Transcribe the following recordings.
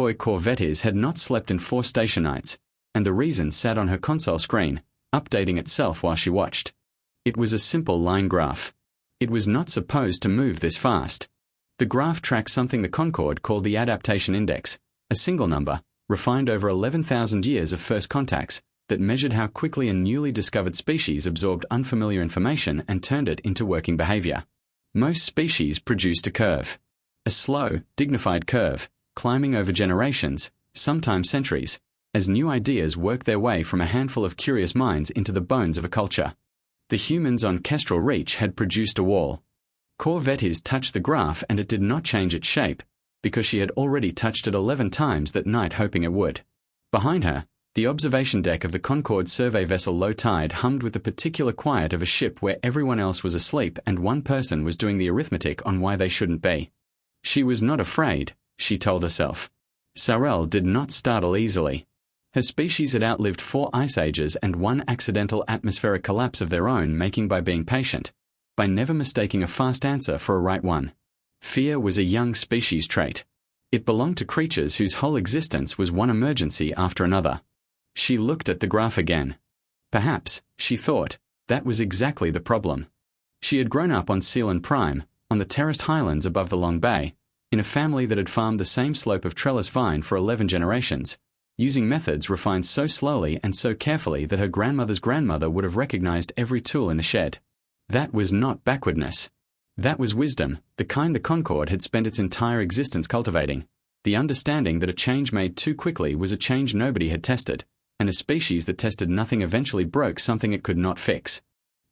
Envoy Corvettes had not slept in 4 station nights, and the reason sat on her console screen, updating itself while she watched. It was a simple line graph. It was not supposed to move this fast. The graph tracked something the Concorde called the adaptation index, a single number, refined over 11,000 years of first contacts, that measured how quickly a newly discovered species absorbed unfamiliar information and turned it into working behavior. Most species produced a curve. A slow, dignified curve, climbing over generations, sometimes centuries, as new ideas worked their way from a handful of curious minds into the bones of a culture. The humans on Kestrel Reach had produced a wall. Corvettes touched the graph and it did not change its shape, because she had already touched it 11 times that night hoping it would. Behind her, the observation deck of the Concorde survey vessel Low Tide hummed with the particular quiet of a ship where everyone else was asleep and one person was doing the arithmetic on why they shouldn't be. She was not afraid, she told herself. Sorel did not startle easily. Her species had outlived 4 ice ages and 1 accidental atmospheric collapse of their own, making by being patient, by never mistaking a fast answer for a right one. Fear was a young species trait. It belonged to creatures whose whole existence was one emergency after another. She looked at the graph again. Perhaps, she thought, that was exactly the problem. She had grown up on Sealand Prime, on the terraced highlands above the Long Bay, in a family that had farmed the same slope of trellis vine for 11 generations, using methods refined so slowly and so carefully that her grandmother's grandmother would have recognized every tool in the shed. That was not backwardness. That was wisdom, the kind the Concorde had spent its entire existence cultivating, the understanding that a change made too quickly was a change nobody had tested, and a species that tested nothing eventually broke something it could not fix.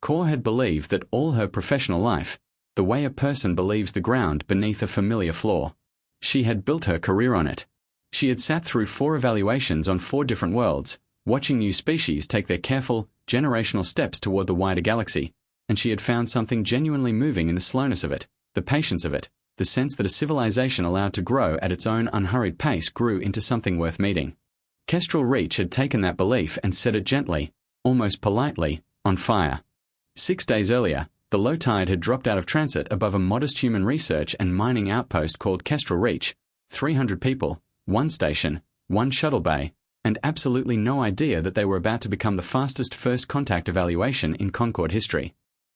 Cor had believed that all her professional life, the way a person believes the ground beneath a familiar floor. She had built her career on it. She had sat through 4 evaluations on 4 different worlds, watching new species take their careful, generational steps toward the wider galaxy, and she had found something genuinely moving in the slowness of it, the patience of it, the sense that a civilization allowed to grow at its own unhurried pace grew into something worth meeting. Kestrel Reach had taken that belief and set it gently, almost politely, on fire. 6 days earlier, the Low Tide had dropped out of transit above a modest human research and mining outpost called Kestrel Reach, 300 people, 1 station, 1 shuttle bay, and absolutely no idea that they were about to become the fastest first contact evaluation in Concorde history.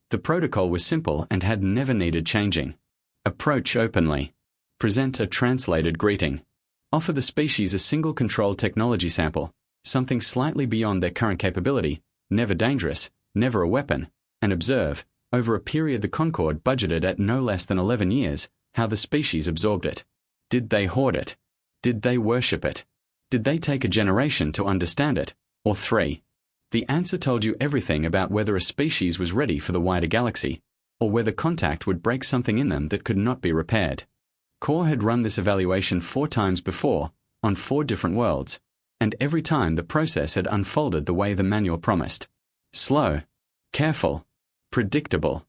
The protocol was simple and had never needed changing. Approach openly. Present a translated greeting. Offer the species a single controlled technology sample, something slightly beyond their current capability, never dangerous, never a weapon, and observe, over a period the Concorde budgeted at no less than 11 years, how the species absorbed it. Did they hoard it? Did they worship it? Did they take a generation to understand it, or 3? The answer told you everything about whether a species was ready for the wider galaxy, or whether contact would break something in them that could not be repaired. Cor had run this evaluation 4 times before, on 4 different worlds, and every time the process had unfolded the way the manual promised. Slow, careful, predictable.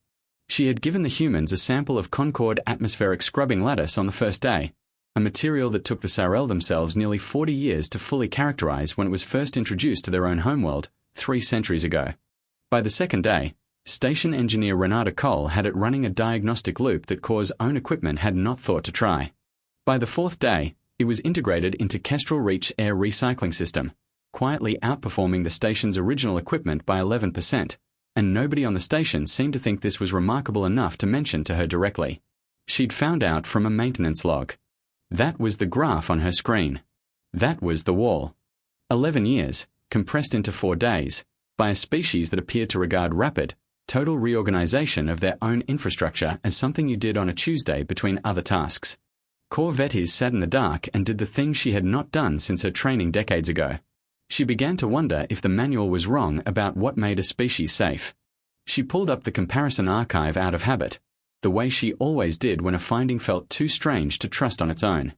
She had given the humans a sample of Concorde atmospheric scrubbing lattice on the first day, a material that took the Sorel themselves nearly 40 years to fully characterize when it was first introduced to their own homeworld 3 centuries ago. By the second day, station engineer Renata Cole had it running a diagnostic loop that Cor's own equipment had not thought to try. By the 4th day, it was integrated into Kestrel Reach air recycling system, quietly outperforming the station's original equipment by 11%, and nobody on the station seemed to think this was remarkable enough to mention to her directly. She'd found out from a maintenance log. That was the graph on her screen. That was the wall. 11 years, compressed into 4 days, by a species that appeared to regard rapid, total reorganization of their own infrastructure as something you did on a Tuesday between other tasks. Corvettes sat in the dark and did the thing she had not done since her training decades ago. She began to wonder if the manual was wrong about what made a species safe. She pulled up the comparison archive out of habit, the way she always did when a finding felt too strange to trust on its own.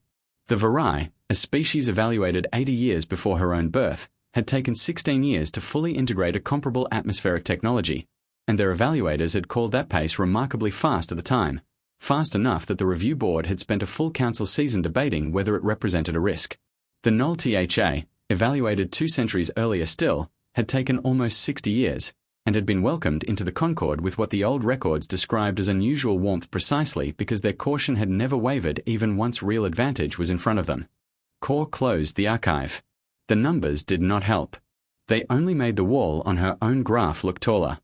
The Varai, a species evaluated 80 years before her own birth, had taken 16 years to fully integrate a comparable atmospheric technology, and their evaluators had called that pace remarkably fast at the time, fast enough that the review board had spent a full council season debating whether it represented a risk. The Null THA, evaluated 2 centuries earlier still, had taken almost 60 years, and had been welcomed into the Concorde with what the old records described as unusual warmth precisely because their caution had never wavered even once real advantage was in front of them. Core closed the archive. The numbers did not help. They only made the wall on her own graph look taller.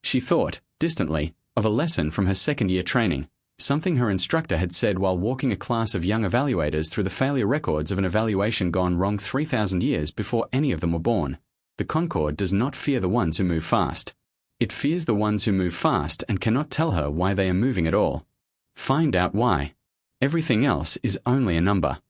She thought, distantly, of a lesson from her second-year training, something her instructor had said while walking a class of young evaluators through the failure records of an evaluation gone wrong 3,000 years before any of them were born. The Concorde does not fear the ones who move fast. It fears the ones who move fast and cannot tell her why they are moving at all. Find out why. Everything else is only a number.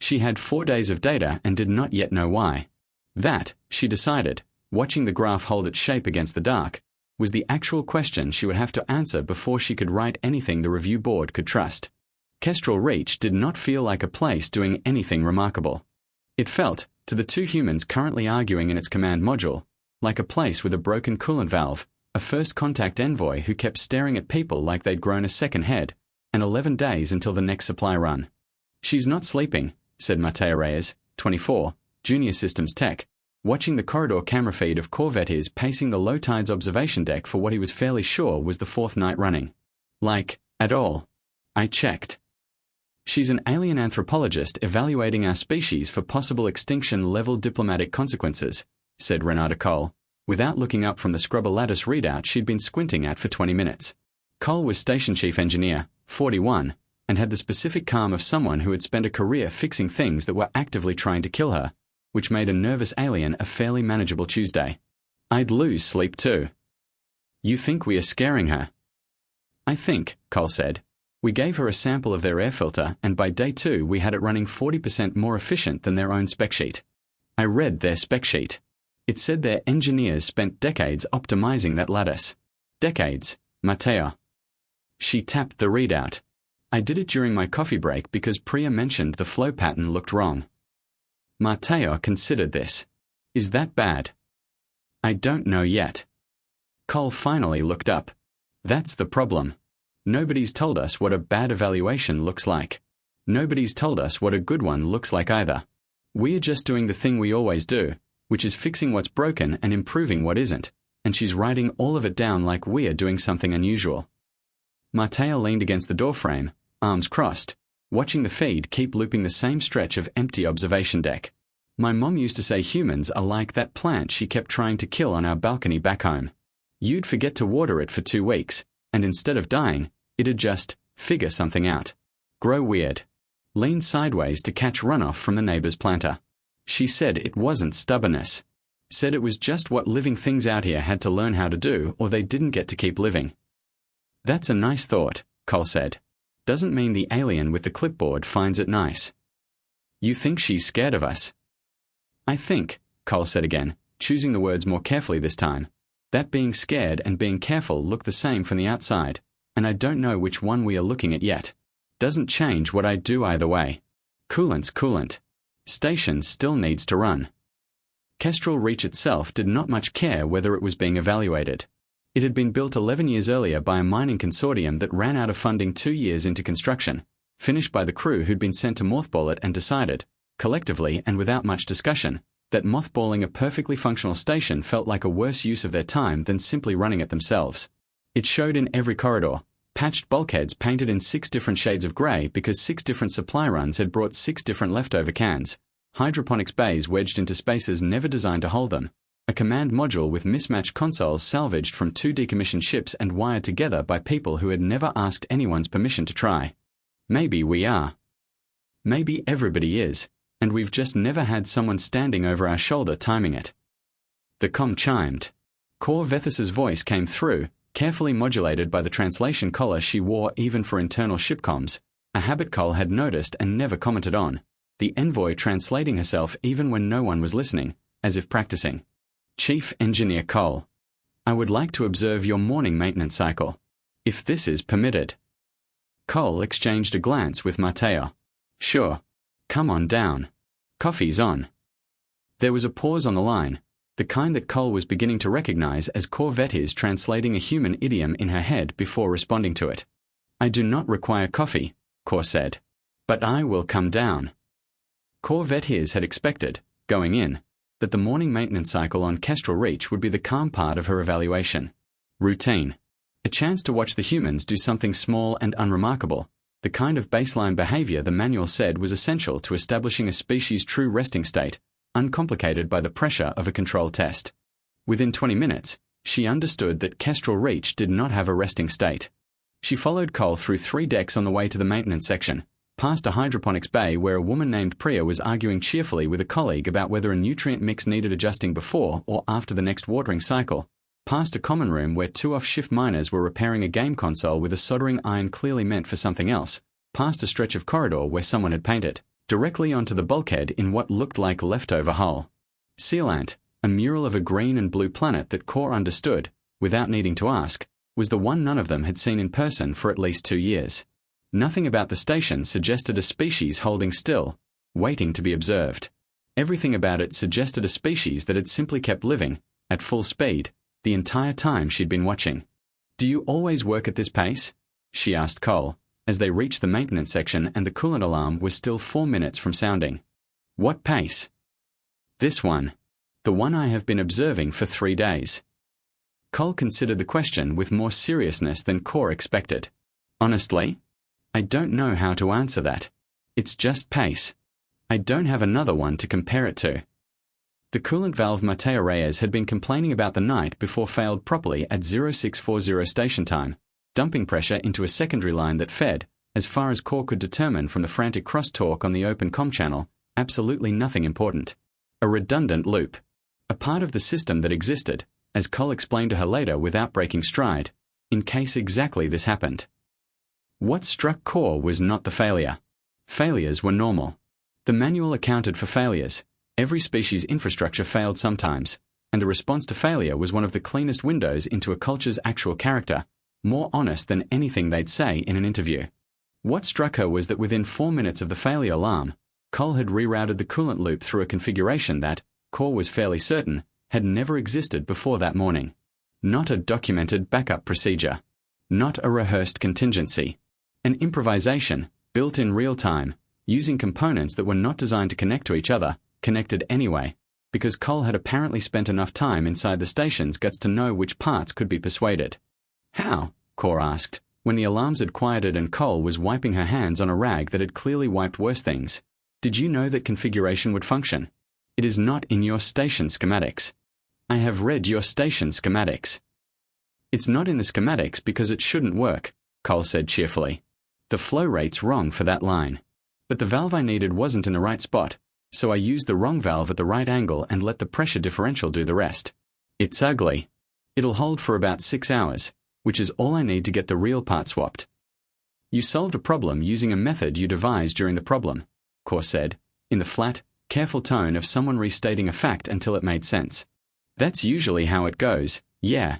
She had 4 days of data and did not yet know why. That, she decided, watching the graph hold its shape against the dark, was the actual question she would have to answer before she could write anything the review board could trust. Kestrel Reach did not feel like a place doing anything remarkable. It felt, to the two humans currently arguing in its command module, like a place with a broken coolant valve, a first contact envoy who kept staring at people like they'd grown a second head, and 11 days until the next supply run. "She's not sleeping," said Mateo Reyes, 24, junior systems tech, watching the corridor camera feed of Corvettes pacing the low tides observation deck for what he was fairly sure was the 4th night running. "Like, at all. I checked. She's an alien anthropologist evaluating our species for possible extinction-level diplomatic consequences," said Renata Cole, without looking up from the scrubber lattice readout she'd been squinting at for 20 minutes. Cole was station chief engineer, 41, and had the specific calm of someone who had spent a career fixing things that were actively trying to kill her, which made a nervous alien a fairly manageable Tuesday. "I'd lose sleep too." "You think we are scaring her?" "I think," Cole said. "We gave her a sample of their air filter, and by day 2 we had it running 40% more efficient than their own spec sheet. I read their spec sheet. It said their engineers spent decades optimizing that lattice. Decades, Mateo." She tapped the readout. "I did it during my coffee break because Priya mentioned the flow pattern looked wrong." Mateo considered this. "Is that bad?" "I don't know yet." Cole finally looked up. "That's the problem. Nobody's told us what a bad evaluation looks like. Nobody's told us what a good one looks like either. We're just doing the thing we always do, which is fixing what's broken and improving what isn't, and she's writing all of it down like we're doing something unusual." Mateo leaned against the doorframe, arms crossed, watching the feed keep looping the same stretch of empty observation deck. "My mom used to say humans are like that plant she kept trying to kill on our balcony back home. You'd forget to water it for 2 weeks, and instead of dying, it'd just figure something out. Grow weird. Lean sideways to catch runoff from the neighbor's planter. She said it wasn't stubbornness. Said it was just what living things out here had to learn how to do or they didn't get to keep living." "That's a nice thought," Cole said. "Doesn't mean the alien with the clipboard finds it nice." "You think she's scared of us?" "I think," Cole said again, choosing the words more carefully this time, "that being scared and being careful look the same from the outside, and I don't know which one we are looking at yet. Doesn't change what I do either way. Coolant's coolant. Station still needs to run." Kestrel Reach itself did not much care whether it was being evaluated. It had been built 11 years earlier by a mining consortium that ran out of funding 2 years into construction, finished by the crew who'd been sent to mothball it and decided, collectively and without much discussion, that mothballing a perfectly functional station felt like a worse use of their time than simply running it themselves. It showed in every corridor, patched bulkheads painted in 6 different shades of grey because 6 different supply runs had brought 6 different leftover cans, hydroponics bays wedged into spaces never designed to hold them, a command module with mismatched consoles salvaged from 2 decommissioned ships and wired together by people who had never asked anyone's permission to try. Maybe we are. Maybe everybody is, and we've just never had someone standing over our shoulder timing it. The comm chimed. Core Vethus's voice came through, carefully modulated by the translation collar she wore even for internal ship comms, a habit Cole had noticed and never commented on, the Envoy translating herself even when no one was listening, as if practicing. "Chief Engineer Cole, I would like to observe your morning maintenance cycle, if this is permitted." Cole exchanged a glance with Mateo. "Sure. Come on down. Coffee's on." There was a pause on the line, the kind that Cole was beginning to recognize as Corvettes translating a human idiom in her head before responding to it. "I do not require coffee," Core said, "but I will come down." Corvettes had expected, going in, that the morning maintenance cycle on Kestrel Reach would be the calm part of her evaluation. Routine. A chance to watch the humans do something small and unremarkable, the kind of baseline behavior the manual said was essential to establishing a species' true resting state, uncomplicated by the pressure of a control test. Within 20 minutes, she understood that Kestrel Reach did not have a resting state. She followed Cole through 3 decks on the way to the maintenance section, past a hydroponics bay where a woman named Priya was arguing cheerfully with a colleague about whether a nutrient mix needed adjusting before or after the next watering cycle, past a common room where 2 off-shift miners were repairing a game console with a soldering iron clearly meant for something else, past a stretch of corridor where someone had painted, directly onto the bulkhead in what looked like leftover hull. Sealant, a mural of a green and blue planet that Core understood, without needing to ask, was the one none of them had seen in person for at least 2 years. Nothing about the station suggested a species holding still, waiting to be observed. Everything about it suggested a species that had simply kept living, at full speed, the entire time she'd been watching. "Do you always work at this pace?" she asked Cole, as they reached the maintenance section and the coolant alarm was still 4 minutes from sounding. "What pace?" "This one. The one I have been observing for 3 days." Cole considered the question with more seriousness than Core expected. "Honestly? I don't know how to answer that. It's just pace. I don't have another one to compare it to." The coolant valve Mateo Reyes had been complaining about the night before failed properly at 0640 station time, dumping pressure into a secondary line that fed, as far as Core could determine from the frantic crosstalk on the open comm channel, absolutely nothing important. A redundant loop. A part of the system that existed, as Cole explained to her later without breaking stride, in case exactly this happened. What struck Core was not the failure. Failures were normal. The manual accounted for failures. Every species' infrastructure failed sometimes, and the response to failure was one of the cleanest windows into a culture's actual character, more honest than anything they'd say in an interview. What struck her was that within 4 minutes of the failure alarm, Cole had rerouted the coolant loop through a configuration that, Core was fairly certain, had never existed before that morning. Not a documented backup procedure. Not a rehearsed contingency. An improvisation, built in real time, using components that were not designed to connect to each other, connected anyway, because Cole had apparently spent enough time inside the station's guts to know which parts could be persuaded. "How?" Core asked, when the alarms had quieted and Cole was wiping her hands on a rag that had clearly wiped worse things. "Did you know that configuration would function? It is not in your station schematics." "I have read your station schematics." "It's not in the schematics because it shouldn't work," Cole said cheerfully. "The flow rate's wrong for that line. But the valve I needed wasn't in the right spot, so I used the wrong valve at the right angle and let the pressure differential do the rest. It's ugly. It'll hold for about 6 hours, which is all I need to get the real part swapped." "You solved a problem using a method you devised during the problem," Core said, in the flat, careful tone of someone restating a fact until it made sense. "That's usually how it goes, yeah."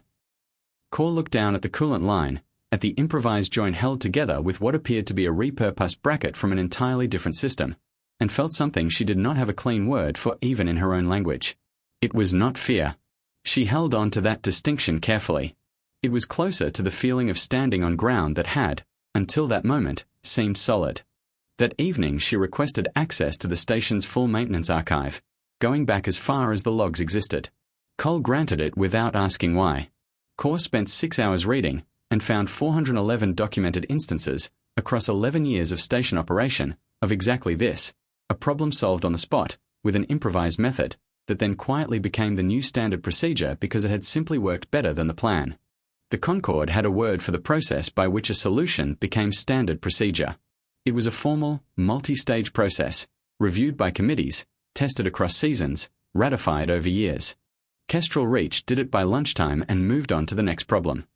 Core looked down at the coolant line, at the improvised joint held together with what appeared to be a repurposed bracket from an entirely different system, and felt something she did not have a clean word for even in her own language. It was not fear. She held on to that distinction carefully. It was closer to the feeling of standing on ground that had, until that moment, seemed solid. That evening she requested access to the station's full maintenance archive, going back as far as the logs existed. Cole granted it without asking why. Core spent 6 hours reading, and found 411 documented instances, across 11 years of station operation, of exactly this, a problem solved on the spot, with an improvised method, that then quietly became the new standard procedure because it had simply worked better than the plan. The Concorde had a word for the process by which a solution became standard procedure. It was a formal, multi-stage process, reviewed by committees, tested across seasons, ratified over years. Kestrel Reach did it by lunchtime and moved on to the next problem.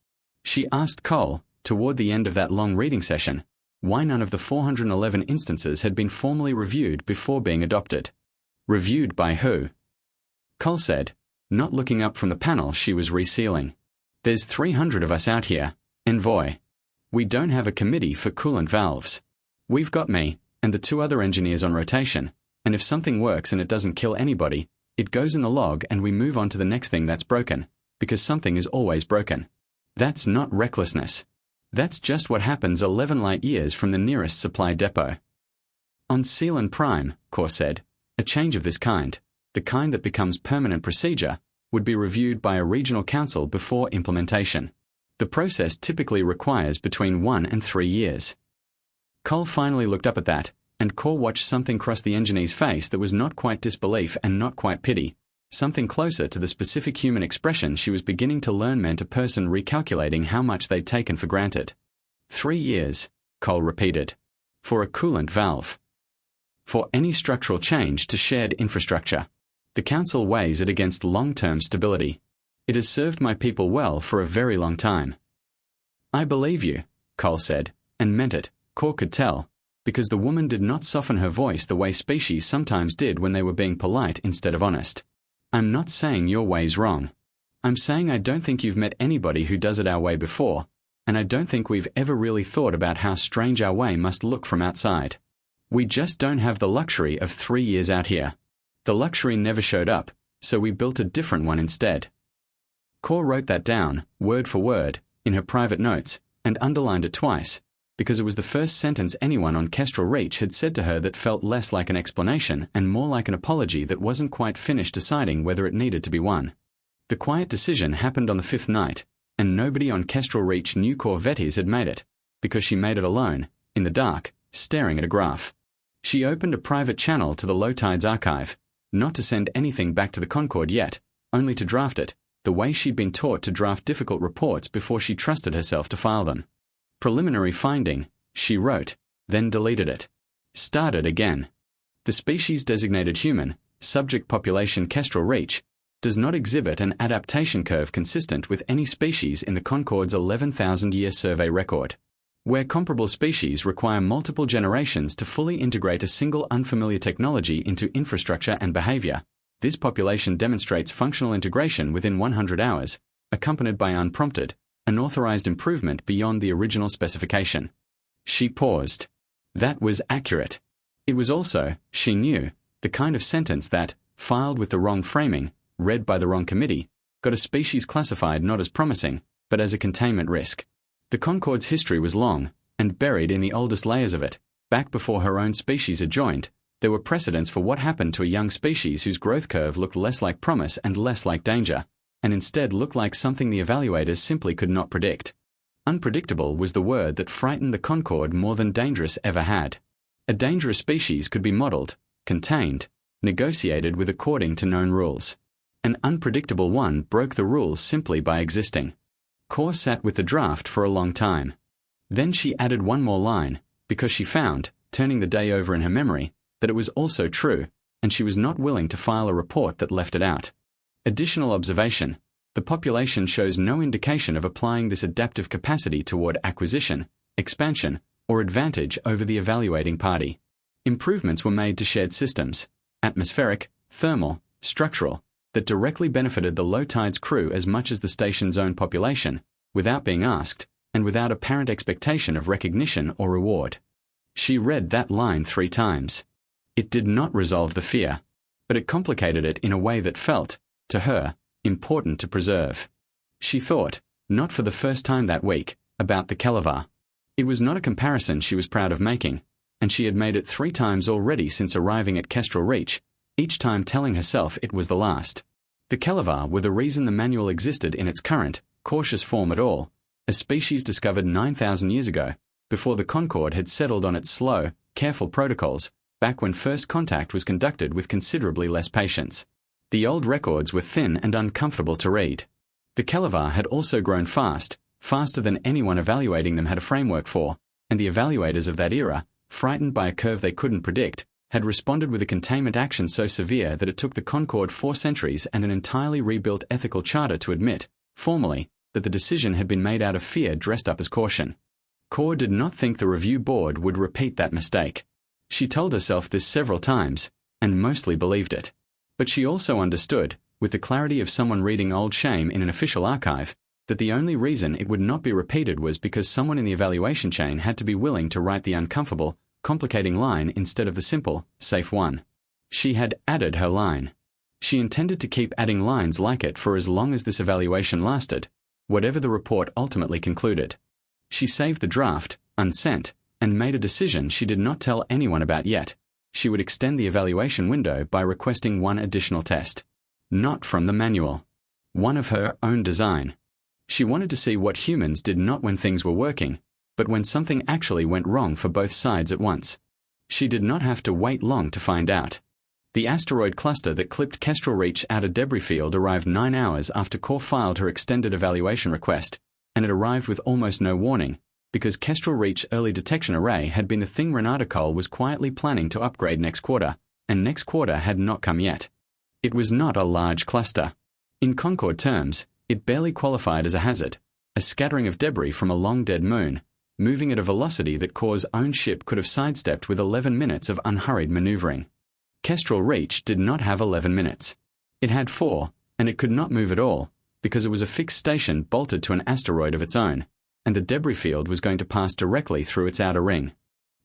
She asked Cole, toward the end of that long reading session, why none of the 411 instances had been formally reviewed before being adopted. Reviewed by who? Cole said, not looking up from the panel she was resealing. "There's 300 of us out here, Envoy. We don't have a committee for coolant valves. We've got me, and the 2 other engineers on rotation, and if something works and it doesn't kill anybody, it goes in the log and we move on to the next thing that's broken, because something is always broken. That's not recklessness. That's just what happens 11 light years from the nearest supply depot." On Ceylon Prime, Core said, a change of this kind, the kind that becomes permanent procedure, would be reviewed by a regional council before implementation. The process typically requires between 1 and 3 years. Cole finally looked up at that, and Core watched something cross the engineer's face that was not quite disbelief and not quite pity, something closer to the specific human expression she was beginning to learn meant a person recalculating how much they'd taken for granted. 3 years, Cole repeated. For a coolant valve. For any structural change to shared infrastructure. The Council weighs it against long-term stability. It has served my people well for a very long time. I believe you, Cole said, and meant it, Core could tell, because the woman did not soften her voice the way species sometimes did when they were being polite instead of honest. I'm not saying your way's wrong. I'm saying I don't think you've met anybody who does it our way before, and I don't think we've ever really thought about how strange our way must look from outside. We just don't have the luxury of 3 years out here. The luxury never showed up, so we built a different one instead. Core wrote that down, word for word, in her private notes, and underlined it twice, because it was the first sentence anyone on Kestrel Reach had said to her that felt less like an explanation and more like an apology that wasn't quite finished deciding whether it needed to be one. The quiet decision happened on the 5th night, and nobody on Kestrel Reach knew Core Vettis had made it, because she made it alone, in the dark, staring at a graph. She opened a private channel to the Low Tides archive, not to send anything back to the Concorde yet, only to draft it, the way she'd been taught to draft difficult reports before she trusted herself to file them. Preliminary finding, she wrote, then deleted it. Started again. The species-designated human, subject population Kestrel Reach, does not exhibit an adaptation curve consistent with any species in the Concorde's 11,000-year survey record. Where comparable species require multiple generations to fully integrate a single unfamiliar technology into infrastructure and behavior, this population demonstrates functional integration within 100 hours, accompanied by unprompted, unauthorized improvement beyond the original specification. She paused. That was accurate. It was also, she knew, the kind of sentence that, filed with the wrong framing, read by the wrong committee, got a species classified not as promising, but as a containment risk. The Concorde's history was long, and buried in the oldest layers of it, back before her own species had joined, there were precedents for what happened to a young species whose growth curve looked less like promise and less like danger, and instead looked like something the evaluators simply could not predict. Unpredictable was the word that frightened the Concorde more than dangerous ever had. A dangerous species could be modeled, contained, negotiated with according to known rules. An unpredictable one broke the rules simply by existing. Core sat with the draft for a long time. Then she added one more line, because she found, turning the day over in her memory, that it was also true, and she was not willing to file a report that left it out. Additional observation: the population shows no indication of applying this adaptive capacity toward acquisition, expansion, or advantage over the evaluating party. Improvements were made to shared systems, atmospheric, thermal, structural, that directly benefited the Low Tides crew as much as the station's own population, without being asked, and without apparent expectation of recognition or reward. She read that line 3 times. It did not resolve the fear, but it complicated it in a way that felt, to her, important to preserve. She thought, not for the first time that week, about the Kelevar. It was not a comparison she was proud of making, and she had made it 3 times already since arriving at Kestrel Reach, each time telling herself it was the last. The Kelevar were the reason the manual existed in its current, cautious form at all, a species discovered 9,000 years ago, before the Concorde had settled on its slow, careful protocols, back when first contact was conducted with considerably less patience. The old records were thin and uncomfortable to read. The Kelevar had also grown fast, faster than anyone evaluating them had a framework for, and the evaluators of that era, frightened by a curve they couldn't predict, had responded with a containment action so severe that it took the Concorde 4 centuries and an entirely rebuilt ethical charter to admit, formally, that the decision had been made out of fear dressed up as caution. Core did not think the review board would repeat that mistake. She told herself this several times, and mostly believed it. But she also understood, with the clarity of someone reading old shame in an official archive, that the only reason it would not be repeated was because someone in the evaluation chain had to be willing to write the uncomfortable, complicating line instead of the simple, safe one. She had added her line. She intended to keep adding lines like it for as long as this evaluation lasted, whatever the report ultimately concluded. She saved the draft, unsent, and made a decision she did not tell anyone about yet. She would extend the evaluation window by requesting one additional test. Not from the manual. One of her own design. She wanted to see what humans did not when things were working, but when something actually went wrong for both sides at once. She did not have to wait long to find out. The asteroid cluster that clipped Kestrel Reach outer debris field arrived 9 hours after Core filed her extended evaluation request, and it arrived with almost no warning, because Kestrel Reach Early Detection Array had been the thing Renata Cole was quietly planning to upgrade next quarter, and next quarter had not come yet. It was not a large cluster. In Concorde terms, it barely qualified as a hazard, a scattering of debris from a long-dead moon, moving at a velocity that Core's own ship could have sidestepped with 11 minutes of unhurried maneuvering. Kestrel Reach did not have 11 minutes. It had 4, and it could not move at all, because it was a fixed station bolted to an asteroid of its own, and the debris field was going to pass directly through its outer ring.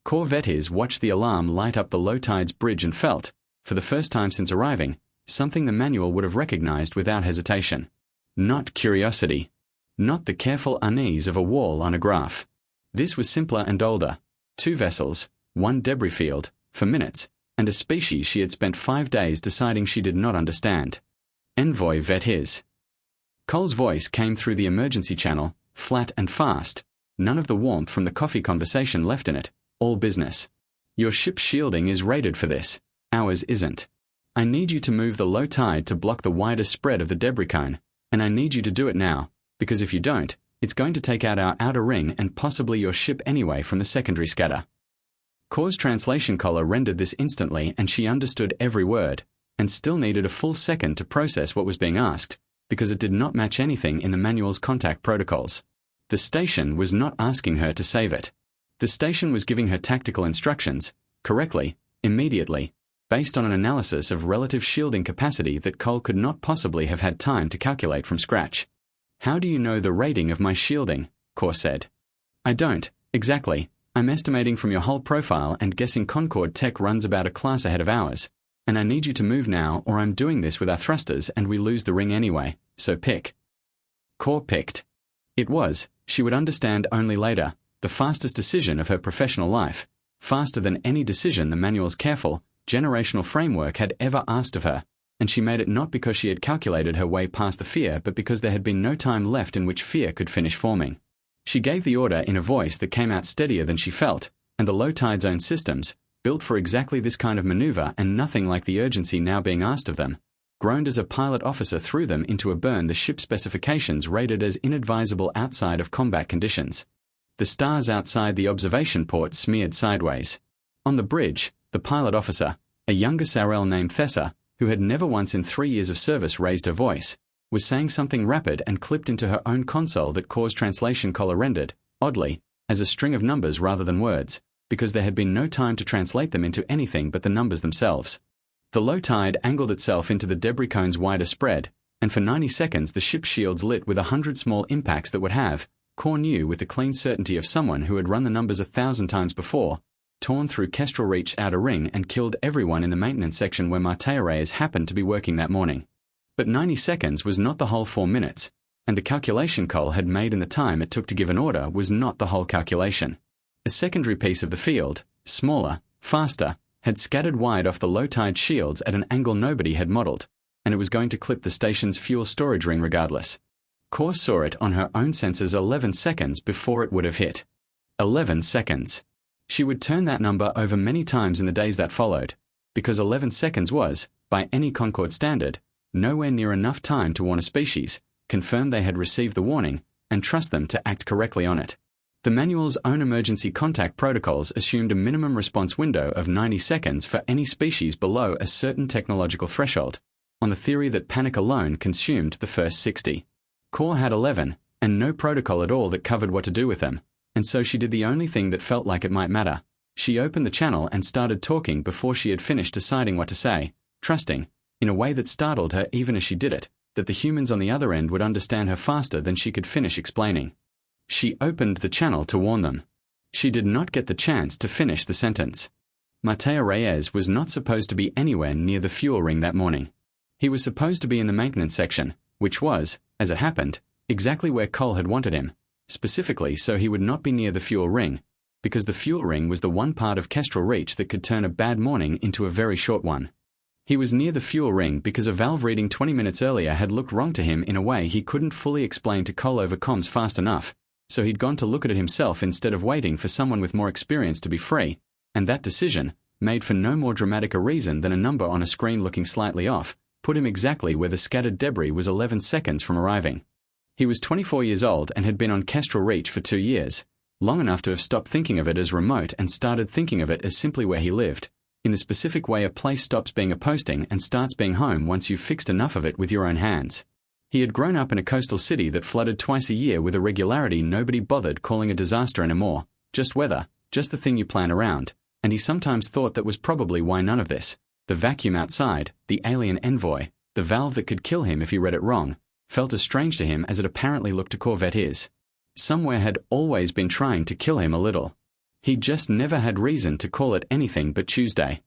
Core Vetis watched the alarm light up the low tides bridge and felt, for the first time since arriving, something the manual would have recognized without hesitation. Not curiosity. Not the careful unease of a wall on a graph. This was simpler and older. 2 vessels, 1 debris field, for minutes, and a species she had spent 5 days deciding she did not understand. Envoy Vetis. Cole's voice came through the emergency channel, flat and fast, none of the warmth from the coffee conversation left in it, all business. Your ship's shielding is rated for this, ours isn't. I need you to move the low tide to block the wider spread of the debris cone, and I need you to do it now, because if you don't, it's going to take out our outer ring and possibly your ship anyway from the secondary scatter. Core's translation collar rendered this instantly, and she understood every word, and still needed a full second to process what was being asked, because it did not match anything in the manual's contact protocols. The station was not asking her to save it. The station was giving her tactical instructions, correctly, immediately, based on an analysis of relative shielding capacity that Cole could not possibly have had time to calculate from scratch. How do you know the rating of my shielding? Core said. I don't, exactly. I'm estimating from your whole profile and guessing Concorde Tech runs about a class ahead of ours, and I need you to move now or I'm doing this with our thrusters and we lose the ring anyway, so pick. Core picked. It was, she would understand only later, the fastest decision of her professional life, faster than any decision the manual's careful, generational framework had ever asked of her, and she made it not because she had calculated her way past the fear but because there had been no time left in which fear could finish forming. She gave the order in a voice that came out steadier than she felt, and the low tide zone systems, built for exactly this kind of maneuver and nothing like the urgency now being asked of them, groaned as a pilot officer threw them into a burn the ship specifications rated as inadvisable outside of combat conditions. The stars outside the observation port smeared sideways. On the bridge, the pilot officer, a younger Sarel named Thessa, who had never once in 3 years of service raised her voice, was saying something rapid and clipped into her own console that Core's translation collar rendered, oddly, as a string of numbers rather than words, because there had been no time to translate them into anything but the numbers themselves. The low tide angled itself into the debris cone's wider spread, and for 90 seconds the ship's shields lit with 100 small impacts that would have, Core knew with the clean certainty of someone who had run the numbers 1,000 times before, torn through Kestrel Reach's outer ring and killed everyone in the maintenance section where Martea Reyes happened to be working that morning. But 90 seconds was not the whole 4 minutes, and the calculation Cole had made in the time it took to give an order was not the whole calculation. A secondary piece of the field, smaller, faster, had scattered wide off the low-tide shields at an angle nobody had modeled, and it was going to clip the station's fuel storage ring regardless. Core saw it on her own sensors 11 seconds before it would have hit. 11 seconds. She would turn that number over many times in the days that followed, because 11 seconds was, by any Concorde standard, nowhere near enough time to warn a species, confirm they had received the warning, and trust them to act correctly on it. The manual's own emergency contact protocols assumed a minimum response window of 90 seconds for any species below a certain technological threshold, on the theory that panic alone consumed the first 60. Core had 11, and no protocol at all that covered what to do with them, and so she did the only thing that felt like it might matter. She opened the channel and started talking before she had finished deciding what to say, trusting, in a way that startled her even as she did it, that the humans on the other end would understand her faster than she could finish explaining. She opened the channel to warn them. She did not get the chance to finish the sentence. Martea Reyes was not supposed to be anywhere near the fuel ring that morning. He was supposed to be in the maintenance section, which was, as it happened, exactly where Cole had wanted him, specifically so he would not be near the fuel ring, because the fuel ring was the one part of Kestrel Reach that could turn a bad morning into a very short one. He was near the fuel ring because a valve reading 20 minutes earlier had looked wrong to him in a way he couldn't fully explain to Cole over comms fast enough, so he'd gone to look at it himself instead of waiting for someone with more experience to be free, and that decision, made for no more dramatic a reason than a number on a screen looking slightly off, put him exactly where the scattered debris was 11 seconds from arriving. He was 24 years old and had been on Kestrel Reach for 2 years, long enough to have stopped thinking of it as remote and started thinking of it as simply where he lived, in the specific way a place stops being a posting and starts being home once you've fixed enough of it with your own hands. He had grown up in a coastal city that flooded twice a year with a regularity nobody bothered calling a disaster anymore, just weather, just the thing you plan around, and he sometimes thought that was probably why none of this, the vacuum outside, the alien Envoy, the valve that could kill him if he read it wrong, felt as strange to him as it apparently looked to Corvette is. Somewhere had always been trying to kill him a little. He just never had reason to call it anything but Tuesday.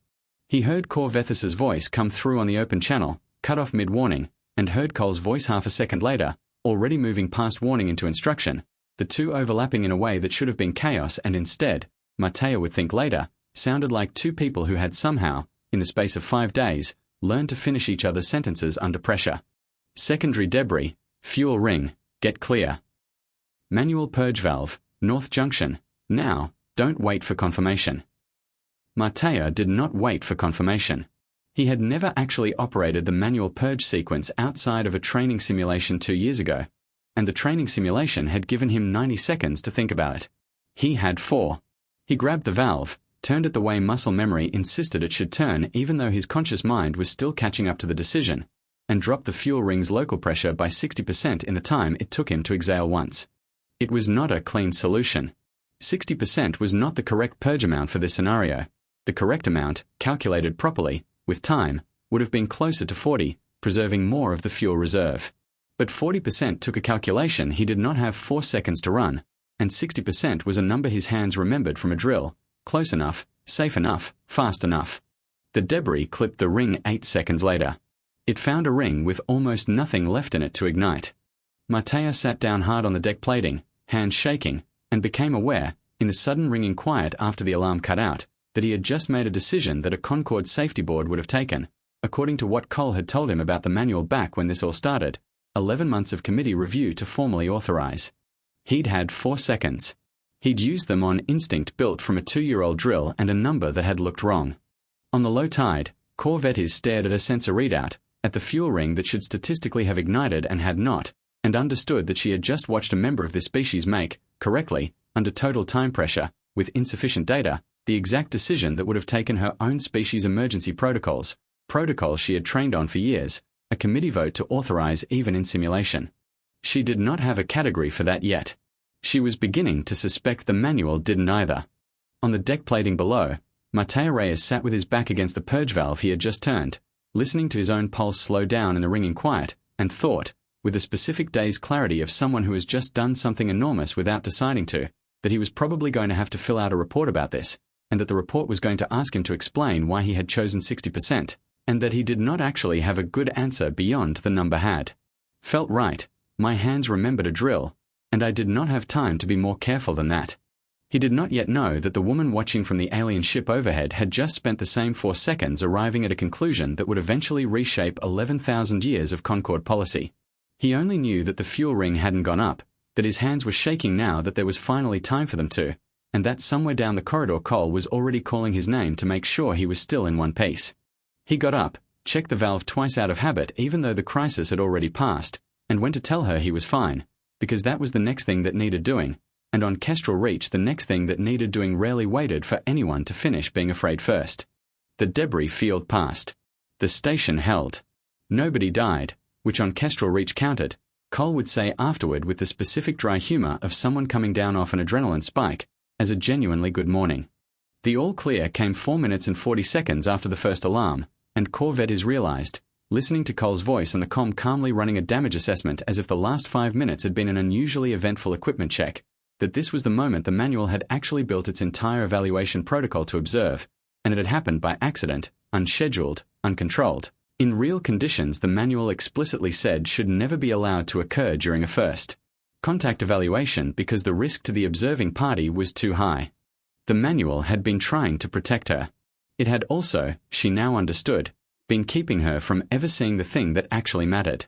He heard Corvethis's voice come through on the open channel, cut off mid-warning, and heard Cole's voice half a second later, already moving past warning into instruction, the two overlapping in a way that should have been chaos and instead, Matteo would think later, sounded like two people who had somehow, in the space of 5 days, learned to finish each other's sentences under pressure. Secondary debris, fuel ring, get clear. Manual purge valve, North Junction, now, don't wait for confirmation. Matteo did not wait for confirmation. He had never actually operated the manual purge sequence outside of a training simulation 2 years ago, and the training simulation had given him 90 seconds to think about it. He had 4. He grabbed the valve, turned it the way muscle memory insisted it should turn even though his conscious mind was still catching up to the decision, and dropped the fuel ring's local pressure by 60% in the time it took him to exhale once. It was not a clean solution. 60% was not the correct purge amount for this scenario. The correct amount, calculated properly, with time, would have been closer to 40, preserving more of the fuel reserve. But 40% took a calculation he did not have 4 seconds to run, and 60% was a number his hands remembered from a drill, close enough, safe enough, fast enough. The debris clipped the ring 8 seconds later. It found a ring with almost nothing left in it to ignite. Matteo sat down hard on the deck plating, hands shaking, and became aware, in the sudden ringing quiet after the alarm cut out, that he had just made a decision that a Concorde safety board would have taken, according to what Cole had told him about the manual back when this all started, 11 months of committee review to formally authorize. He'd had 4 seconds. He'd used them on instinct built from a 2-year-old drill and a number that had looked wrong. On the low tide, Corvette stared at a sensor readout, at the fuel ring that should statistically have ignited and had not, and understood that she had just watched a member of this species make, correctly, under total time pressure, with insufficient data, the exact decision that would have taken her own species' emergency protocols she had trained on for years, a committee vote to authorize even in simulation. She did not have a category for that yet. She was beginning to suspect the manual didn't either. On the deck plating below, Matteo Reyes sat with his back against the purge valve he had just turned, listening to his own pulse slow down in the ringing quiet, and thought, with the specific day's clarity of someone who has just done something enormous without deciding to, that he was probably going to have to fill out a report about this, and that the report was going to ask him to explain why he had chosen 60%, and that he did not actually have a good answer beyond the number had. Felt right, my hands remembered a drill, and I did not have time to be more careful than that. He did not yet know that the woman watching from the alien ship overhead had just spent the same 4 seconds arriving at a conclusion that would eventually reshape 11,000 years of Concorde policy. He only knew that the fuel ring hadn't gone up, that his hands were shaking now that there was finally time for them to, and that somewhere down the corridor Cole was already calling his name to make sure he was still in one piece. He got up, checked the valve twice out of habit even though the crisis had already passed, and went to tell her he was fine, because that was the next thing that needed doing, and on Kestrel Reach the next thing that needed doing rarely waited for anyone to finish being afraid first. The debris field passed. The station held. Nobody died, which on Kestrel Reach counted, Cole would say afterward with the specific dry humor of someone coming down off an adrenaline spike, as a genuinely good morning. The all clear came 4 minutes and 40 seconds after the first alarm, and Corvette realized, listening to Cole's voice on the comm calmly running a damage assessment as if the last 5 minutes had been an unusually eventful equipment check, that this was the moment the manual had actually built its entire evaluation protocol to observe, and it had happened by accident, unscheduled, uncontrolled. In real conditions the manual explicitly said should never be allowed to occur during a first contact evaluation because the risk to the observing party was too high. The manual had been trying to protect her. It had also, she now understood, been keeping her from ever seeing the thing that actually mattered.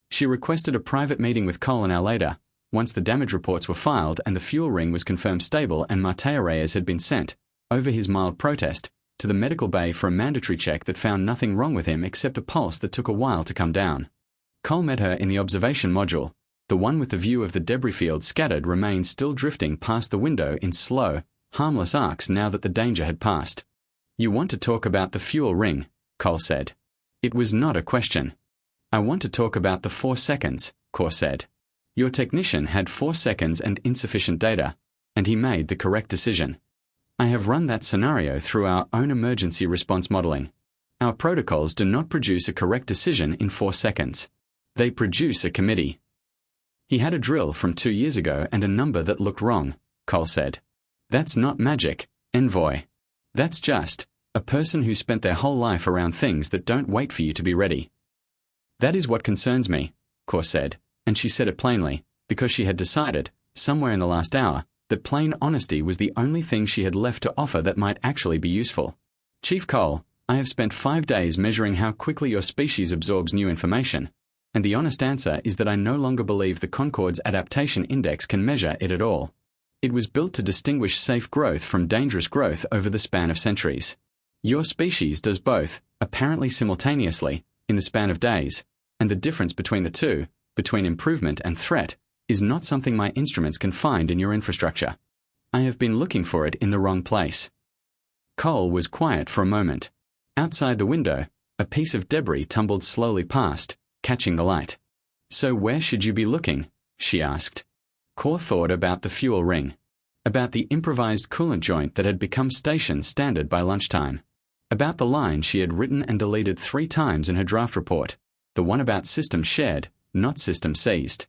She requested a private meeting with Cole an hour later, once the damage reports were filed and the fuel ring was confirmed stable and Matteo Reyes had been sent, over his mild protest, to the medical bay for a mandatory check that found nothing wrong with him except a pulse that took a while to come down. Cole met her in the observation module. The one with the view of the debris field scattered remained still drifting past the window in slow, harmless arcs now that the danger had passed. "You want to talk about the fuel ring," Cole said. It was not a question. "I want to talk about the 4 seconds, Core said. "Your technician had 4 seconds and insufficient data, and he made the correct decision. I have run that scenario through our own emergency response modeling. Our protocols do not produce a correct decision in 4 seconds. They produce a committee." "He had a drill from 2 years ago and a number that looked wrong," Cole said. "That's not magic, Envoy. That's just a person who spent their whole life around things that don't wait for you to be ready." "That is what concerns me," Core said, and she said it plainly, because she had decided, somewhere in the last hour, that plain honesty was the only thing she had left to offer that might actually be useful. "Chief Cole, I have spent 5 days measuring how quickly your species absorbs new information, and the honest answer is that I no longer believe the Concord's adaptation index can measure it at all. It was built to distinguish safe growth from dangerous growth over the span of centuries. Your species does both, apparently simultaneously, in the span of days, and the difference between the two, between improvement and threat, is not something my instruments can find in your infrastructure. I have been looking for it in the wrong place." Cole was quiet for a moment. Outside the window, a piece of debris tumbled slowly past, catching the light. "So where should you be looking?" she asked. Core thought about the fuel ring, about the improvised coolant joint that had become station standard by lunchtime, about the line she had written and deleted 3 times in her draft report, the one about system shared, not system seized.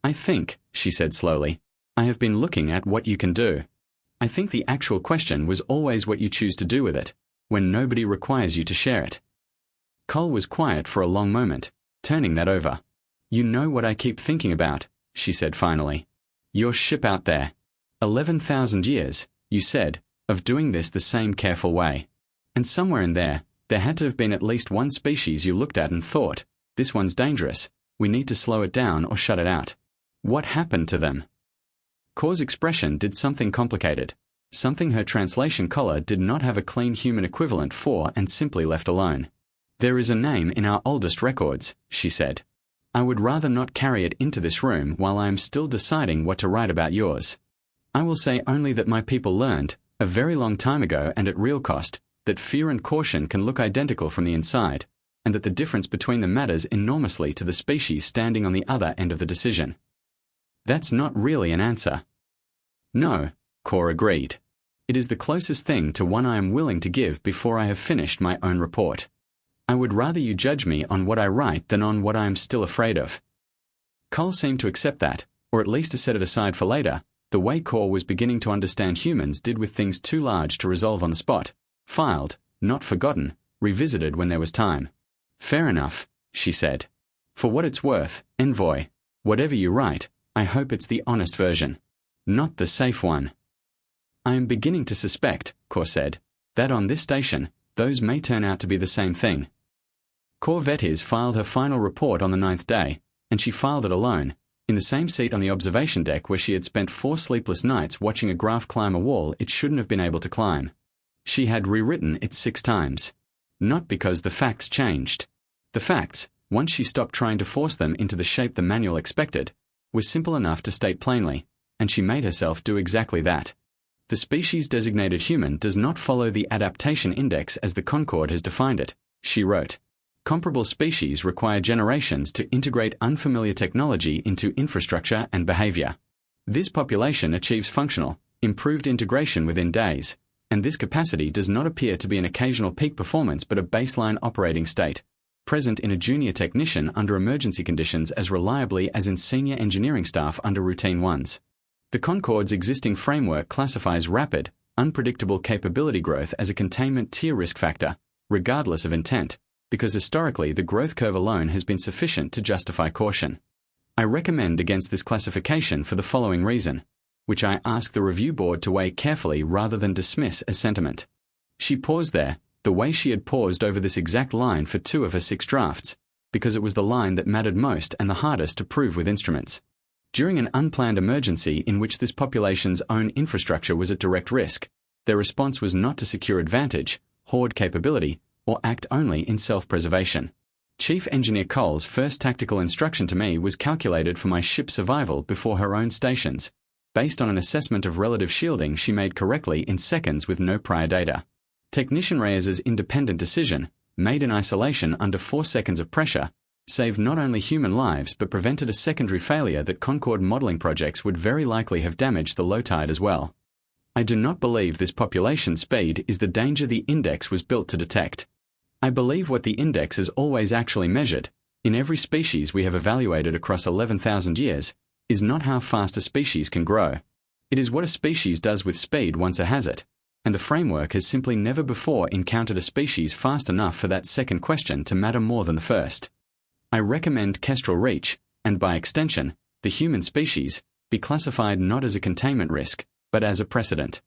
"I think," she said slowly, "I have been looking at what you can do. I think the actual question was always what you choose to do with it, when nobody requires you to share it." Cole was quiet for a long moment, turning that over. "You know what I keep thinking about," she said finally. "Your ship out there. 11,000 years, you said, of doing this the same careful way. And somewhere in there had to have been at least one species you looked at and thought, this one's dangerous, we need to slow it down or shut it out. What happened to them?" Core's expression did something complicated, something her translation collar did not have a clean human equivalent for and simply left alone. "There is a name in our oldest records," she said. "I would rather not carry it into this room while I am still deciding what to write about yours. I will say only that my people learned, a very long time ago and at real cost, that fear and caution can look identical from the inside, and that the difference between them matters enormously to the species standing on the other end of the decision." "That's not really an answer." "No," Core agreed. "It is the closest thing to one I am willing to give before I have finished my own report. I would rather you judge me on what I write than on what I am still afraid of." Cole seemed to accept that, or at least to set it aside for later, the way Core was beginning to understand humans did with things too large to resolve on the spot, filed, not forgotten, revisited when there was time. "Fair enough," she said. "For what it's worth, Envoy, whatever you write, I hope it's the honest version. Not the safe one." "I am beginning to suspect," Core said, "that on this station, those may turn out to be the same thing." Core Vetis filed her final report on the 9th day, and she filed it alone, in the same seat on the observation deck where she had spent 4 sleepless nights watching a graph climb a wall it shouldn't have been able to climb. She had rewritten it 6 times. Not because the facts changed. The facts, once she stopped trying to force them into the shape the manual expected, were simple enough to state plainly, and she made herself do exactly that. The species-designated human does not follow the adaptation index as the Concord has defined it, she wrote. Comparable species require generations to integrate unfamiliar technology into infrastructure and behavior. This population achieves functional, improved integration within days, and this capacity does not appear to be an occasional peak performance but a baseline operating state, present in a junior technician under emergency conditions as reliably as in senior engineering staff under routine ones. The Concord's existing framework classifies rapid, unpredictable capability growth as a containment tier risk factor, regardless of intent, because historically the growth curve alone has been sufficient to justify caution. I recommend against this classification for the following reason, which I ask the review board to weigh carefully rather than dismiss as sentiment. She paused there, the way she had paused over this exact line for 2 of her 6 drafts, because it was the line that mattered most and the hardest to prove with instruments. During an unplanned emergency in which this population's own infrastructure was at direct risk, their response was not to secure advantage, hoard capability, or act only in self-preservation. Chief Engineer Cole's first tactical instruction to me was calculated for my ship's survival before her own stations, based on an assessment of relative shielding she made correctly in seconds with no prior data. Technician Reyes's independent decision, made in isolation under 4 seconds of pressure, saved not only human lives but prevented a secondary failure that Concorde modeling projects would very likely have damaged the low tide as well. I do not believe this population speed is the danger the index was built to detect. I believe what the index has always actually measured, in every species we have evaluated across 11,000 years, is not how fast a species can grow. It is what a species does with speed once it has it, and the framework has simply never before encountered a species fast enough for that second question to matter more than the first. I recommend Kestrel Reach, and by extension, the human species, be classified not as a containment risk, but as a precedent.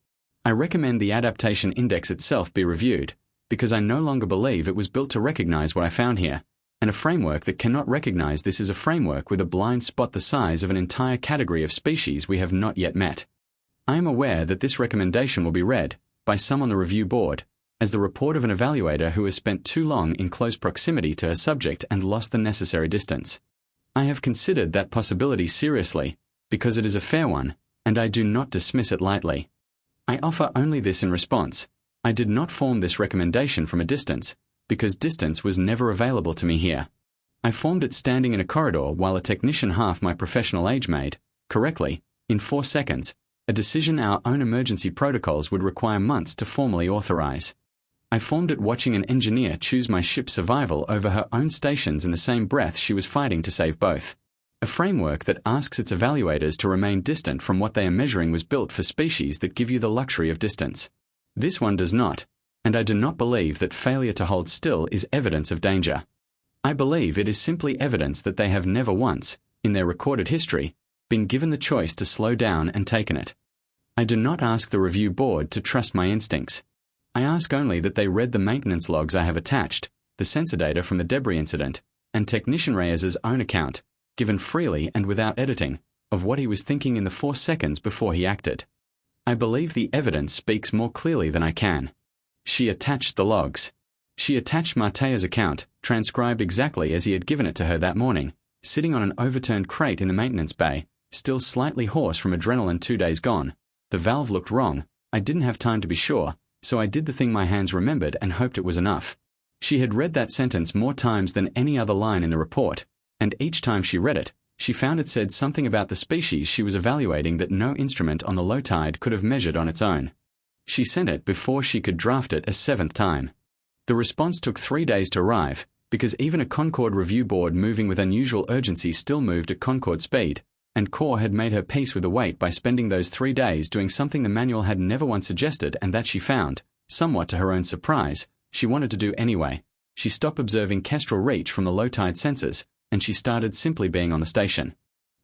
I recommend the adaptation index itself be reviewed, because I no longer believe it was built to recognize what I found here, and a framework that cannot recognize this is a framework with a blind spot the size of an entire category of species we have not yet met. I am aware that this recommendation will be read, by some on the review board, as the report of an evaluator who has spent too long in close proximity to her subject and lost the necessary distance. I have considered that possibility seriously, because it is a fair one, and I do not dismiss it lightly. I offer only this in response. I did not form this recommendation from a distance, because distance was never available to me here. I formed it standing in a corridor while a technician half my professional age made, correctly, in 4 seconds, a decision our own emergency protocols would require months to formally authorize. I formed it watching an engineer choose my ship's survival over her own stations in the same breath she was fighting to save both. A framework that asks its evaluators to remain distant from what they are measuring was built for species that give you the luxury of distance. This one does not, and I do not believe that failure to hold still is evidence of danger. I believe it is simply evidence that they have never once, in their recorded history, been given the choice to slow down and taken it. I do not ask the review board to trust my instincts. I ask only that they read the maintenance logs I have attached, the sensor data from the debris incident, and Technician Reyes's own account, given freely and without editing, of what he was thinking in the 4 seconds before he acted. I believe the evidence speaks more clearly than I can. She attached the logs. She attached Matea's account, transcribed exactly as he had given it to her that morning, sitting on an overturned crate in the maintenance bay, still slightly hoarse from adrenaline 2 days gone. The valve looked wrong. I didn't have time to be sure, so I did the thing my hands remembered and hoped it was enough. She had read that sentence more times than any other line in the report, and each time she read it, she found it said something about the species she was evaluating that no instrument on the low tide could have measured on its own. She sent it before she could draft it a 7th time. The response took 3 days to arrive, because even a Concorde review board moving with unusual urgency still moved at Concorde speed, and Core had made her peace with the wait by spending those 3 days doing something the manual had never once suggested and that she found, somewhat to her own surprise, she wanted to do anyway. She stopped observing Kestrel Reach from the low tide sensors, and she started simply being on the station.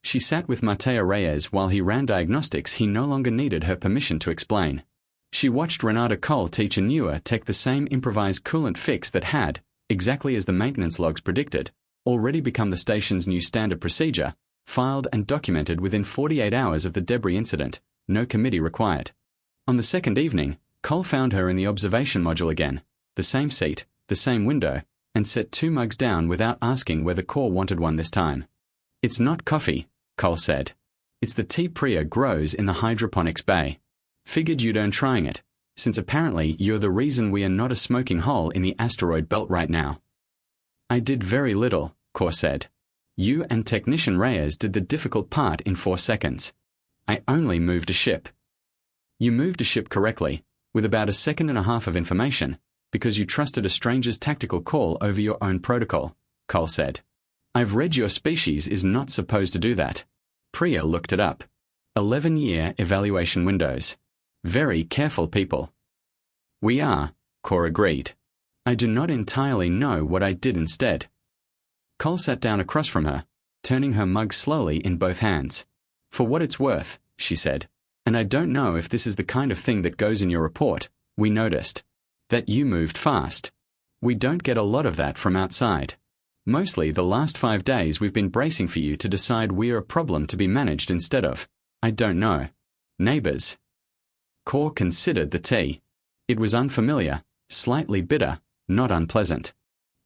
She sat with Matea Reyes while he ran diagnostics he no longer needed her permission to explain. She watched Renata Cole teach a newer tech the same improvised coolant fix that had, exactly as the maintenance logs predicted, already become the station's new standard procedure, filed and documented within 48 hours of the debris incident, no committee required. On the second evening, Cole found her in the observation module again, the same seat, the same window, and set 2 mugs down without asking whether Core wanted one this time. "It's not coffee," Cole said. "It's the tea Priya grows in the hydroponics bay. Figured you'd earn trying it, since apparently you're the reason we are not a smoking hole in the asteroid belt right now." "I did very little," Core said. "You and Technician Reyes did the difficult part in 4 seconds. I only moved a ship." "You moved a ship correctly, with about a second and a half of information, because you trusted a stranger's tactical call over your own protocol," Cole said. "I've read your species is not supposed to do that." Priya looked it up. 11-year evaluation windows. Very careful people. "We are," Core agreed. "I do not entirely know what I did instead." Cole sat down across from her, turning her mug slowly in both hands. "For what it's worth," she said, "and I don't know if this is the kind of thing that goes in your report, we noticed that you moved fast. We don't get a lot of that from outside. Mostly the last 5 days we've been bracing for you to decide we're a problem to be managed instead of, I don't know, neighbors. Core considered the tea. It was unfamiliar, slightly bitter, not unpleasant.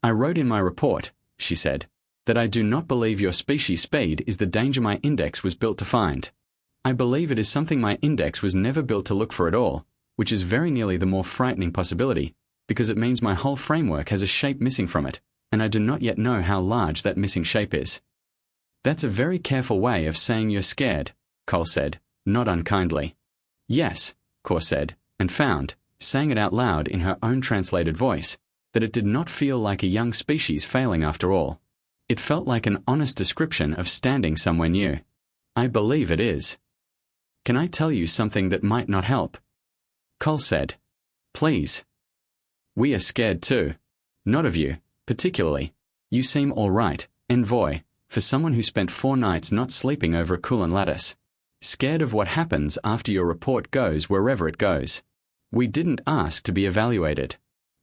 I wrote in my report, she said, that I do not believe your species speed is the danger my index was built to find. I believe it is something my index was never built to look for at all, which is very nearly the more frightening possibility, because it means my whole framework has a shape missing from it, and I do not yet know how large that missing shape is. That's a very careful way of saying you're scared, Cole said, not unkindly. Yes, Core said, and found, saying it out loud in her own translated voice, that it did not feel like a young species failing after all. It felt like an honest description of standing somewhere new. I believe it is. Can I tell you something that might not help? Cole said. Please. We are scared too. Not of you, particularly. You seem all right, Envoy, for someone who spent 4 nights not sleeping over a coolant lattice. Scared of what happens after your report goes wherever it goes. We didn't ask to be evaluated.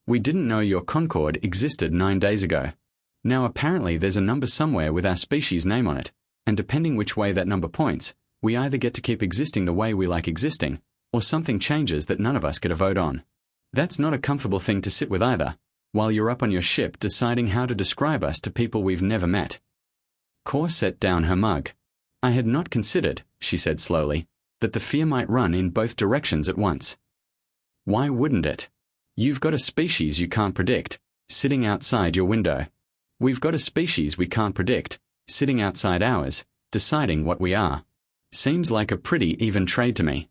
We didn't know your Concord existed 9 days ago. Now apparently there's a number somewhere with our species name on it, and depending which way that number points, we either get to keep existing the way we like existing, or something changes that none of us get a vote on. That's not a comfortable thing to sit with either, while you're up on your ship deciding how to describe us to people we've never met. Core set down her mug. I had not considered, she said slowly, that the fear might run in both directions at once. Why wouldn't it? You've got a species you can't predict, sitting outside your window. We've got a species we can't predict, sitting outside ours, deciding what we are. Seems like a pretty even trade to me.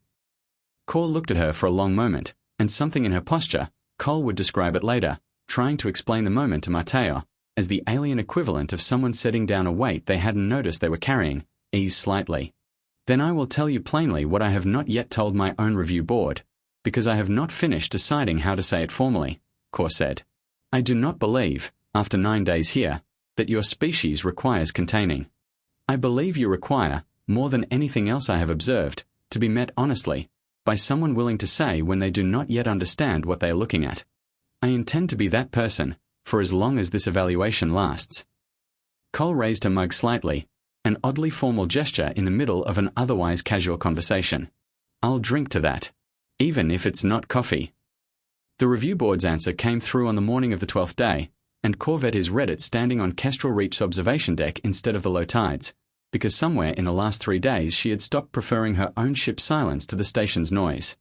Core looked at her for a long moment, and something in her posture, Cole would describe it later, trying to explain the moment to Mateo, as the alien equivalent of someone setting down a weight they hadn't noticed they were carrying, eased slightly. Then I will tell you plainly what I have not yet told my own review board, because I have not finished deciding how to say it formally, Core said. I do not believe, after 9 days here, that your species requires containing. I believe you require, more than anything else I have observed, to be met honestly, by someone willing to say when they do not yet understand what they are looking at. I intend to be that person, for as long as this evaluation lasts. Cole raised her mug slightly, an oddly formal gesture in the middle of an otherwise casual conversation. I'll drink to that, even if it's not coffee. The review board's answer came through on the morning of the 12th day, and Corvette has read it standing on Kestrel Reach's observation deck instead of the low tides, because somewhere in the last 3 days she had stopped preferring her own ship's silence to the station's noise.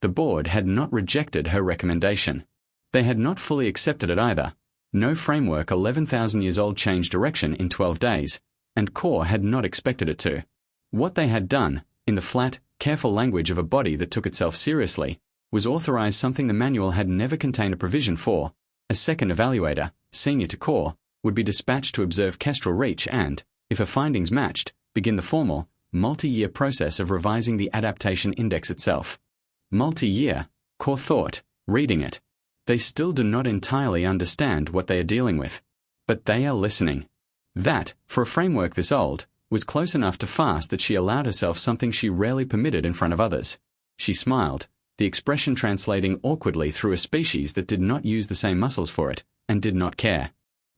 The board had not rejected her recommendation. They had not fully accepted it either. No framework 11,000 years old changed direction in 12 days, and Core had not expected it to. What they had done, in the flat, careful language of a body that took itself seriously, was authorize something the manual had never contained a provision for. A second evaluator, senior to Core, would be dispatched to observe Kestrel Reach and, if her findings matched, begin the formal, multi-year process of revising the adaptation index itself. Multi-year, Core thought, reading it. They still do not entirely understand what they are dealing with, but they are listening. That, for a framework this old, was close enough to fast that she allowed herself something she rarely permitted in front of others. She smiled, the expression translating awkwardly through a species that did not use the same muscles for it, and did not care.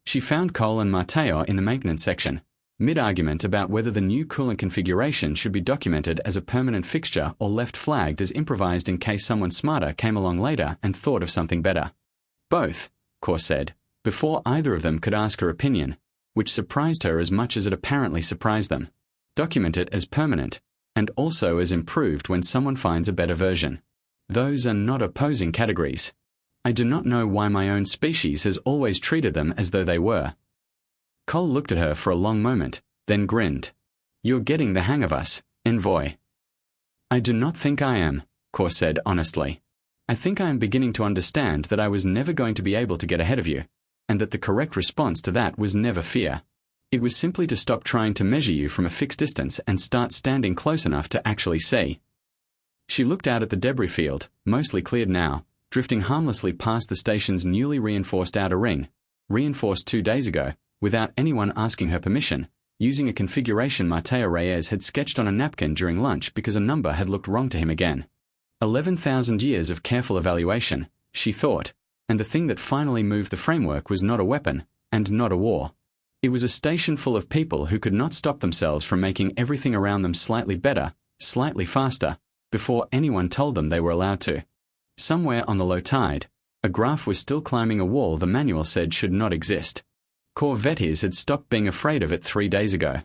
She found Cole and Mateo in the maintenance section, mid-argument about whether the new coolant configuration should be documented as a permanent fixture or left flagged as improvised in case someone smarter came along later and thought of something better. Both, Core said, before either of them could ask her opinion, which surprised her as much as it apparently surprised them. Document it as permanent, and also as improved when someone finds a better version. Those are not opposing categories. I do not know why my own species has always treated them as though they were. Cole looked at her for a long moment, then grinned. You're getting the hang of us, Envoy. I do not think I am, Core said honestly. I think I am beginning to understand that I was never going to be able to get ahead of you, and that the correct response to that was never fear. It was simply to stop trying to measure you from a fixed distance and start standing close enough to actually see. She looked out at the debris field, mostly cleared now, drifting harmlessly past the station's newly reinforced outer ring, reinforced 2 days ago, without anyone asking her permission, using a configuration Mateo Reyes had sketched on a napkin during lunch because a number had looked wrong to him again. 11,000 years of careful evaluation, she thought, and the thing that finally moved the framework was not a weapon, and not a war, It was a station full of people who could not stop themselves from making everything around them slightly better, slightly faster, before anyone told them they were allowed to. Somewhere on the low tide, a graph was still climbing a wall the manual said should not exist. Corvetti's had stopped being afraid of it 3 days ago.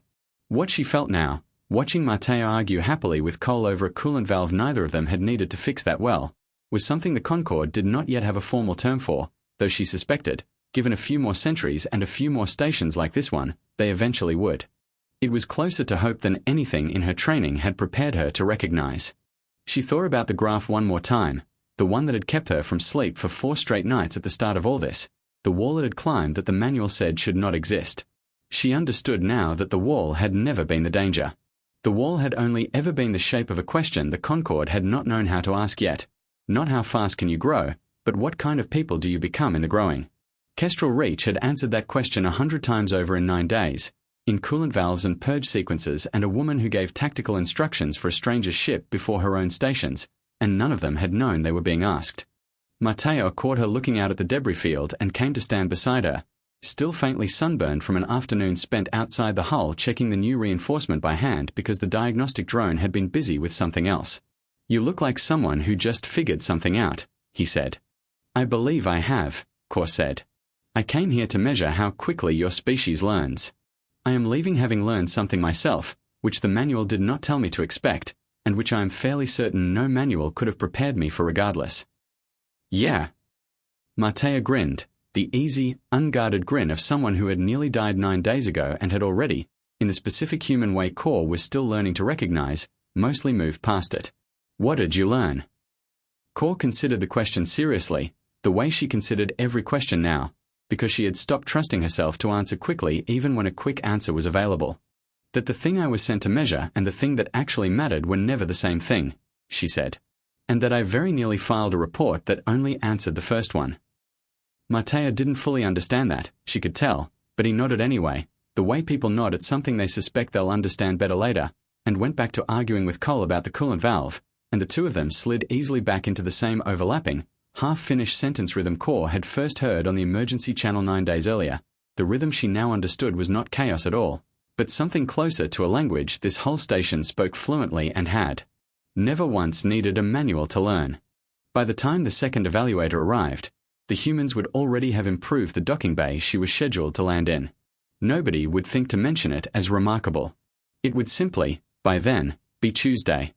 What she felt now, watching Matteo argue happily with Cole over a coolant valve neither of them had needed to fix that well, was something the Concorde did not yet have a formal term for, though she suspected, given a few more centuries and a few more stations like this one, they eventually would. It was closer to hope than anything in her training had prepared her to recognize. She thought about the graph one more time, the one that had kept her from sleep for 4 straight nights at the start of all this, the wall it had climbed that the manual said should not exist. She understood now that the wall had never been the danger. The wall had only ever been the shape of a question the Concorde had not known how to ask yet. Not how fast can you grow, but what kind of people do you become in the growing? Kestrel Reach had answered that question 100 times over in 9 days, in coolant valves and purge sequences and a woman who gave tactical instructions for a stranger's ship before her own stations, and none of them had known they were being asked. Matteo caught her looking out at the debris field and came to stand beside her, still faintly sunburned from an afternoon spent outside the hull checking the new reinforcement by hand because the diagnostic drone had been busy with something else. "You look like someone who just figured something out," he said. "I believe I have," Kor said. "I came here to measure how quickly your species learns. I am leaving having learned something myself, which the manual did not tell me to expect, and which I am fairly certain no manual could have prepared me for regardless." "Yeah." Matteo grinned, the easy, unguarded grin of someone who had nearly died 9 days ago and had already, in the specific human way Kor was still learning to recognize, mostly moved past it. "What did you learn?" Kor considered the question seriously, the way she considered every question now, because she had stopped trusting herself to answer quickly even when a quick answer was available. "That the thing I was sent to measure and the thing that actually mattered were never the same thing," she said. "And that I very nearly filed a report that only answered the first one." Matteo didn't fully understand that, she could tell, but he nodded anyway, the way people nod at something they suspect they'll understand better later, and went back to arguing with Cole about the coolant valve, and the two of them slid easily back into the same overlapping, half-finished sentence rhythm Kor had first heard on the emergency channel 9 days earlier. The rhythm she now understood was not chaos at all, but something closer to a language this whole station spoke fluently and had never once needed a manual to learn. By the time the second evaluator arrived, the humans would already have improved the docking bay she was scheduled to land in. Nobody would think to mention it as remarkable. It would simply, by then, be Tuesday.